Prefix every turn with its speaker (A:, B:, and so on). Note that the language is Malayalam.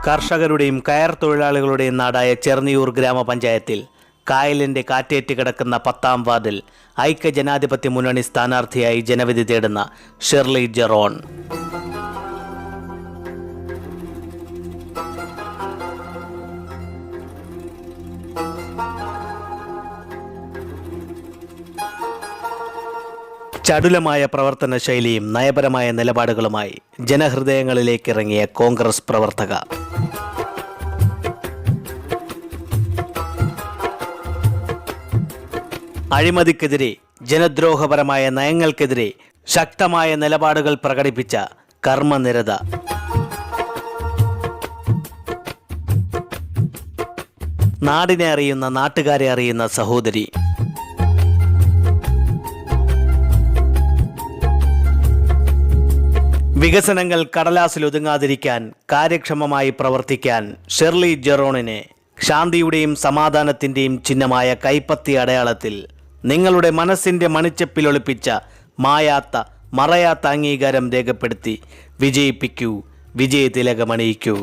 A: കർഷകരുടെയും കയർ തൊഴിലാളികളുടെയും നാടായ ചെർണിയൂർ ഗ്രാമപഞ്ചായത്തിൽ കായലിന്റെ കാറ്റേറ്റ് കിടക്കുന്ന 10ാം വാർഡിൽ ഐക്യജനാധിപത്യ മുന്നണി സ്ഥാനാർത്ഥിയായി ജനവിധി തേടുന്ന ഷെർലി ജെറോൺ. ചടുലമായ പ്രവർത്തന ശൈലിയും നയപരമായ നിലപാടുകളുമായി ജനഹൃദയങ്ങളിലേക്ക് ഇറങ്ങിയ കോൺഗ്രസ് പ്രവർത്തക. അഴിമതിക്കെതിരെ, ജനദ്രോഹപരമായ നയങ്ങൾക്കെതിരെ ശക്തമായ നിലപാടുകൾ പ്രകടിപ്പിച്ച കർമ്മനിരത. നാടിനെ അറിയുന്ന, നാട്ടുകാരെ അറിയുന്ന സഹോദരി. വികസനങ്ങൾ കടലാസിൽ ഒതുങ്ങാതിരിക്കാൻ കാര്യക്ഷമമായി പ്രവർത്തിക്കാൻ ഷെർലി ജെറോണിനെ ശാന്തിയുടെയും സമാധാനത്തിൻ്റെയും ചിഹ്നമായ കൈപ്പത്തി അടയാളത്തിൽ നിങ്ങളുടെ മനസ്സിൻ്റെ മണിച്ചപ്പിലൊളിപ്പിച്ച മായാത്ത മറയാത്ത അംഗീകാരം രേഖപ്പെടുത്തി വിജയിപ്പിക്കൂ, വിജയതിലകമണിയിക്കൂ.